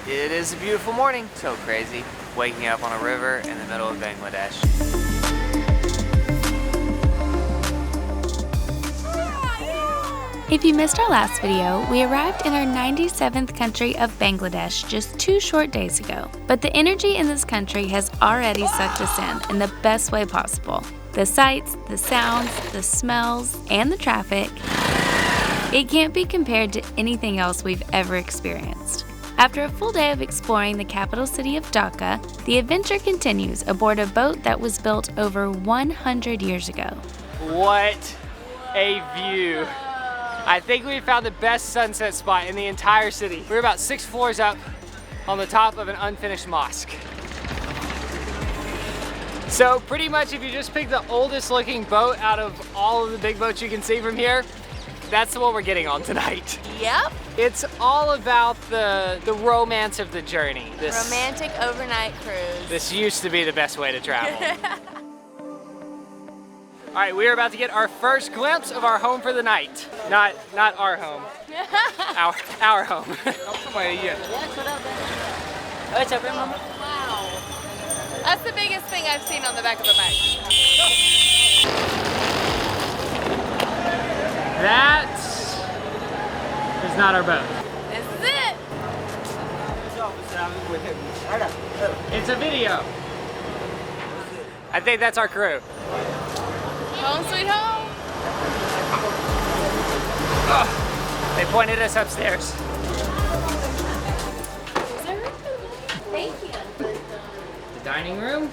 It is a beautiful morning. So crazy. Waking up on a river in the middle of Bangladesh. If you missed our last video, we arrived in our 97th country of Bangladesh just 2 short days ago. But the energy in this country has already sucked us in the best way possible. The sights, the sounds, the smells, and the traffic, it can't be compared to anything else we've ever experienced. After a full day of exploring the capital city of Dhaka, the adventure continues aboard a boat that was built over 100 years ago. What a view! I think we found the best sunset spot in the entire city. We're about 6 floors up on the top of an unfinished mosque. So pretty much if you just pick the oldest looking boat out of all of the big boats you can see from here, that's the one we're getting on tonight. Yep. It's all about the romance of the journey. This romantic overnight cruise. This used to be the best way to travel. All right, we are about to get our first glimpse of our home for the night. Not our home. our home. Wow. That's the biggest thing I've seen on the back of a bike. That is not our boat. This is it. It's a video. I think that's our crew. Home sweet home. Oh, they pointed us upstairs. Thank you. The dining room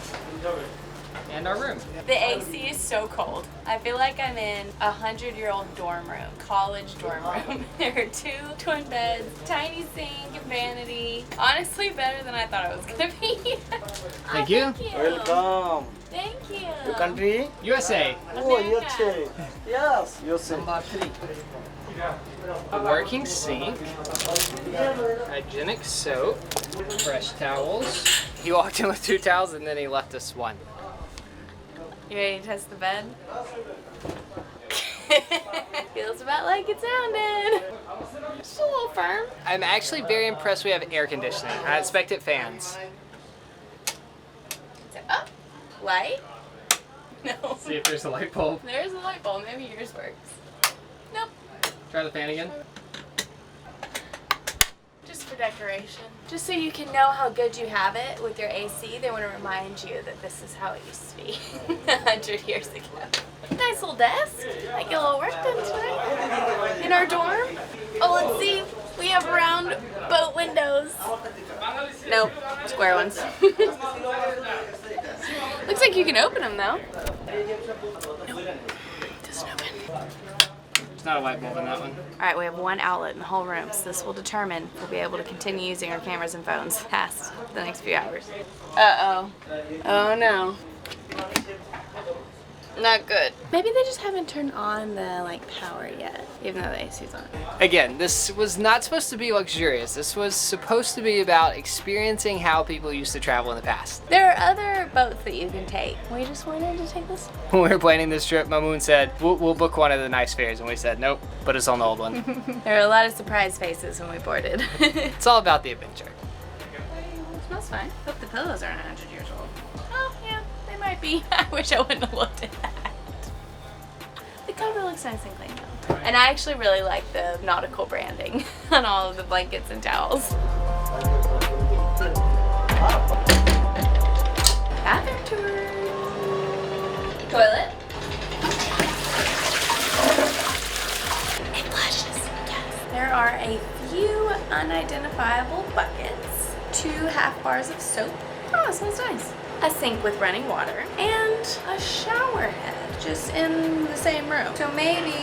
and our room. The AC is so cold. I feel like I'm in a 100-year-old dorm room, college dorm room. There are 2 twin beds, tiny sink and vanity. Honestly, better than I thought it was gonna be. Thank you. Thank you. Welcome. Thank you. Your country? USA. Oh, USA. Yes, USA. A working sink, hygienic soap, fresh towels. He walked in with 2 towels and then he left us 1. You ready to test the bed? Feels about like it sounded. Just a little firm. I'm actually very impressed we have air conditioning. I expected fans. Oh, light? No. See if there's a light bulb. There's a light bulb. Maybe yours works. Nope. Try the fan again. Just for decoration. Just so you can know how good you have it with your AC, they want to remind you that this is how it used to be 100 years ago. Nice little desk. Might get a little work done tonight. In our dorm. Oh, let's see. We have round boat windows. Nope, square ones. Looks like you can open them though. Nope, doesn't open. There's not a light bulb in that one. Alright, we have 1 outlet in the whole room, so this will determine if we'll be able to continue using our cameras and phones past the next few hours. Uh-oh. Oh no. Not good. Maybe they just haven't turned on the power yet, even though the AC's on. Again, this was not supposed to be luxurious. This was supposed to be about experiencing how people used to travel in the past. There are other boats that you can take. We just wanted to take this. When we were planning this trip, Mamoon said, we'll book one of the nice ferries. And we said, nope, put us on the old one. There were a lot of surprise faces when we boarded. It's all about the adventure. It smells fine. Hope the pillows aren't 100 years old. Oh, yeah, they might be. I wish I wouldn't have looked at that. The cover looks nice and clean though. And I actually really like the nautical branding on all of the blankets and towels. Bathroom tour. Toilet. It flushes. Yes. There are a few unidentifiable buckets, 2 half bars of soap. Oh, it smells nice. A sink with running water, and a shower head just in the same room. So maybe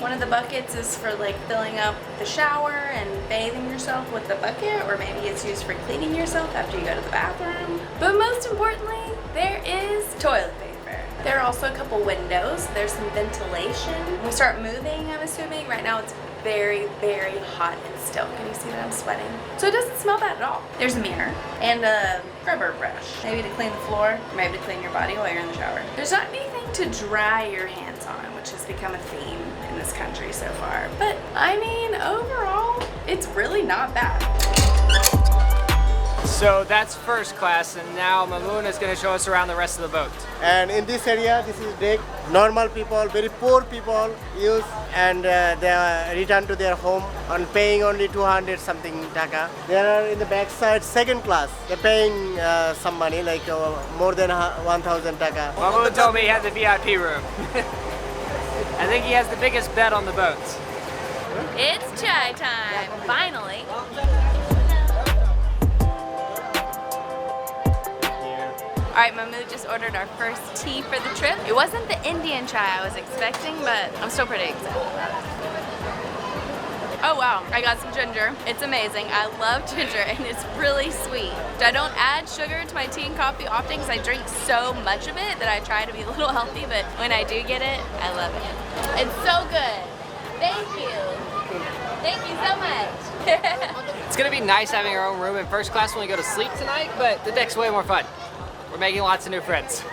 one of the buckets is for filling up the shower and bathing yourself with the bucket, or maybe it's used for cleaning yourself after you go to the bathroom. But most importantly, there is toilet paper. There are also a couple windows. There's some ventilation. When we start moving, I'm assuming, right now it's very, very hot and still. Can you see that I'm sweating? So it doesn't smell bad at all. There's a mirror and a rubber brush. Maybe to clean the floor, or maybe to clean your body while you're in the shower. There's not anything to dry your hands on, which has become a theme in this country so far. But I mean, overall, it's really not bad. So that's first class, and now Mamoon is going to show us around the rest of the boat. And in this area, this is deck. Normal people, very poor people use, and they return to their home on paying only 200 something Dhaka. They are in the backside second class. They're paying some money, like more than 1,000 Dhaka. Mamoon told me he had the VIP room. I think he has the biggest bed on the boat. It's chai time, finally. All right, Mahmood just ordered our first tea for the trip. It wasn't the Indian chai I was expecting, but I'm still pretty excited about it. Oh wow, I got some ginger. It's amazing. I love ginger and it's really sweet. I don't add sugar to my tea and coffee often because I drink so much of it that I try to be a little healthy, but when I do get it, I love it. It's so good. Thank you. Thank you so much. It's going to be nice having our own room in first class when we go to sleep tonight, but the deck's way more fun. We're making lots of new friends.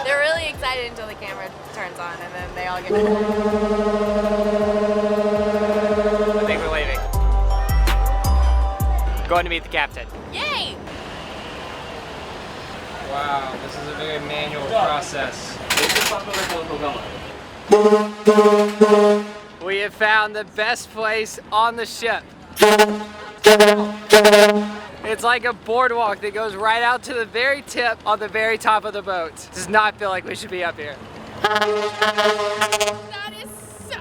They're really excited until the camera turns on and then they all get I think we're leaving. Going to meet the captain. Yay! Wow, this is a very manual process. We have found the best place on the ship. It's like a boardwalk that goes right out to the very tip on the very top of the boat. Does not feel like we should be up here. That is so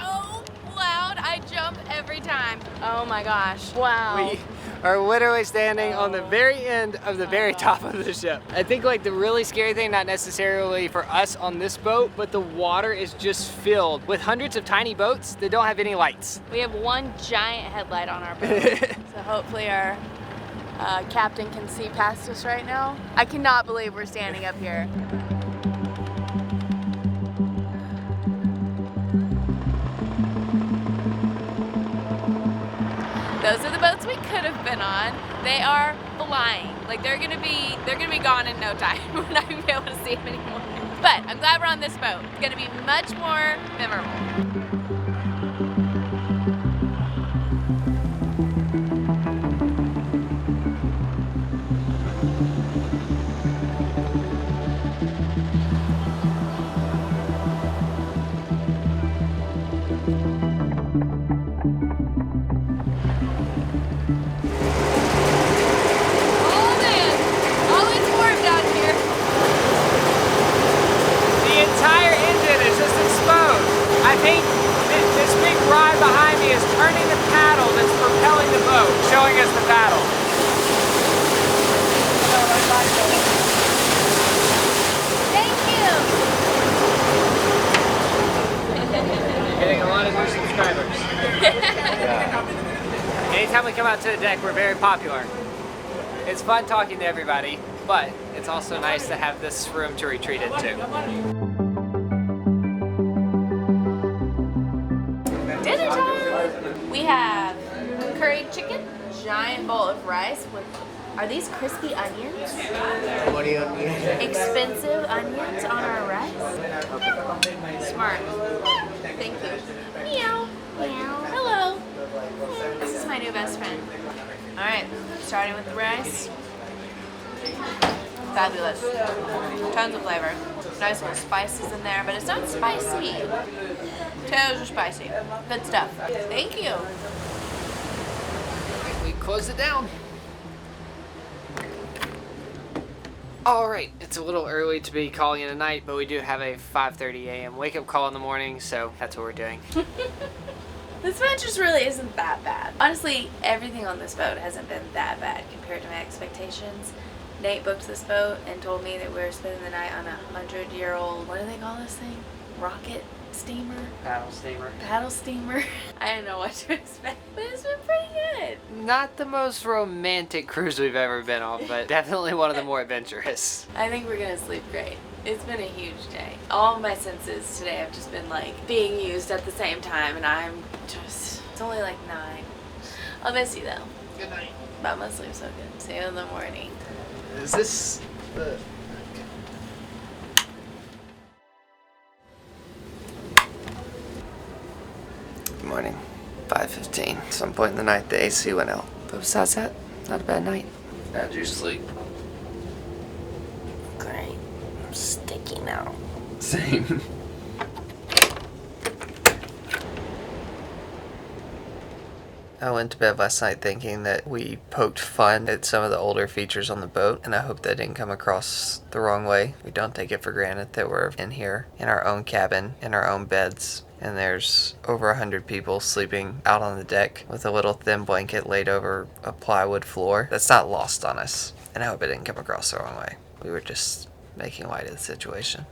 loud. I jump every time. Oh my gosh. Wow. We are literally standing on the very end of the very top of the ship. I think like the really scary thing, not necessarily for us on this boat, but the water is just filled with hundreds of tiny boats that don't have any lights. We have one giant headlight on our boat. So hopefully our captain can see past us right now. I cannot believe we're standing up here. Those are the boats we could have been on. They are flying. Like they're gonna be gone in no time. We're not gonna be able to see them anymore. But I'm glad we're on this boat. It's gonna be much more memorable. I think this big rod behind me is turning the paddle that's propelling the boat, showing us the paddle. Thank you. Getting a lot of new subscribers. Anytime we come out to the deck, we're very popular. It's fun talking to everybody, but it's also nice to have this room to retreat into. Dinner time! We have curried chicken, giant bowl of rice with, are these crispy onions? What onion? Expensive onions on our rice? Smart. Thank you. Meow. Meow. Hello. This is my new best friend. Alright, starting with the rice. Fabulous. Tons of flavor. Nice little spices in there, but it's not spicy. Potatoes are spicy. Good stuff. Thank you. We close it down. All right, it's a little early to be calling it a night, but we do have a 5:30 a.m. wake up call in the morning, so that's what we're doing. This boat just really isn't that bad. Honestly, everything on this boat hasn't been that bad compared to my expectations. Nate booked this boat and told me that we were spending the night on a 100-year-old, what do they call this thing? Rocket steamer? Paddle steamer. Paddle steamer. I didn't know what to expect, but it's been pretty good. Not the most romantic cruise we've ever been on, but definitely one of the more adventurous. I think we're gonna sleep great. It's been a huge day. All of my senses today have just been like being used at the same time, and I'm just, it's only like 9. I'll miss you though. Good night. But I'm gonna sleep so good. See you in the morning. Is this the... Good morning. 5:15. Some point in the night the AC went out. But besides that, not a bad night. How'd you sleep? Great. I'm sticky now. Same. I went to bed last night thinking that we poked fun at some of the older features on the boat, and I hope that didn't come across the wrong way. We don't take it for granted that we're in here, in our own cabin, in our own beds, and there's over 100 people sleeping out on the deck with a little thin blanket laid over a plywood floor. That's not lost on us, and I hope it didn't come across the wrong way. We were just making light of the situation.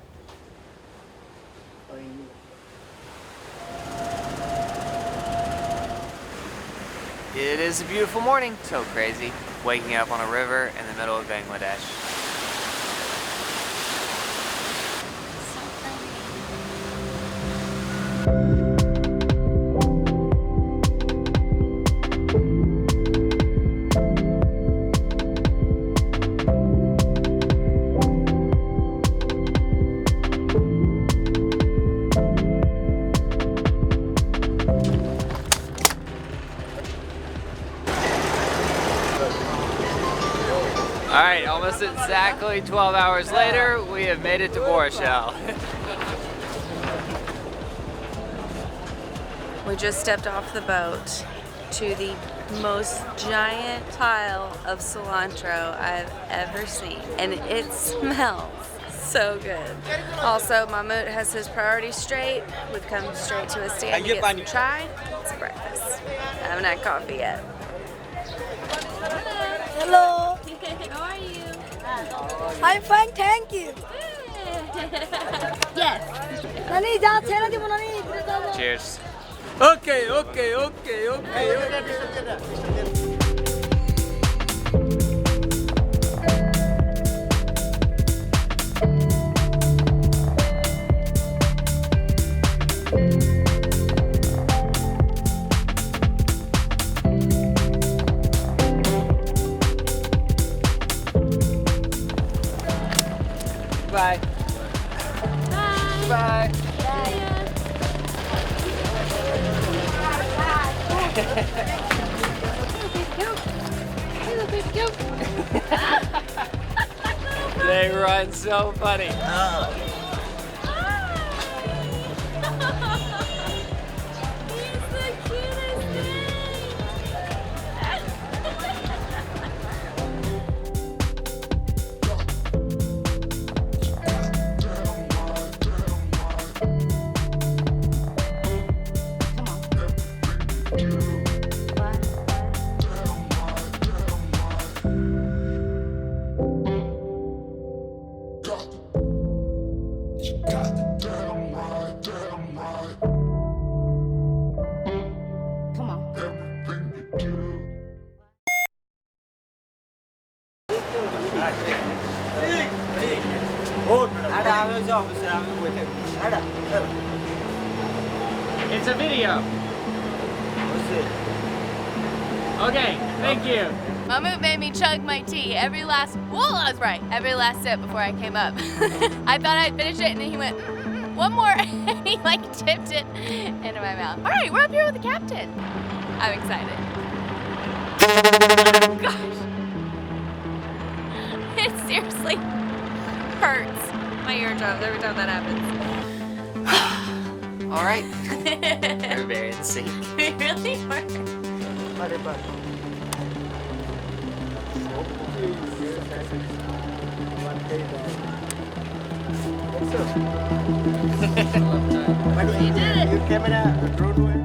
It is a beautiful morning. So crazy. Waking up on a river in the middle of Bangladesh. Alright, almost exactly 12 hours later, we have made it to Barisal. We just stepped off the boat to the most giant pile of cilantro I've ever seen. And it smells so good. Also, Mahmoud has his priorities straight. We've come straight to a stand to get some chai. It's breakfast. I haven't had coffee yet. Hello. How are you? I'm fine, thank you. Yes. Nani, ja chera dibo nani. Cheers. Okay. Bye. Bye. They run so funny. It's a video. Okay, thank you. Mahmoud made me chug my tea every last sip before I came up. I thought I'd finish it and then he went, one more, and he like tipped it into my mouth. All right, we're up here with the captain. I'm excited. Oh, gosh. It seriously hurts my eardrums every time that happens. All right. We're very in sync. It really hurts. You did it. Your camera drone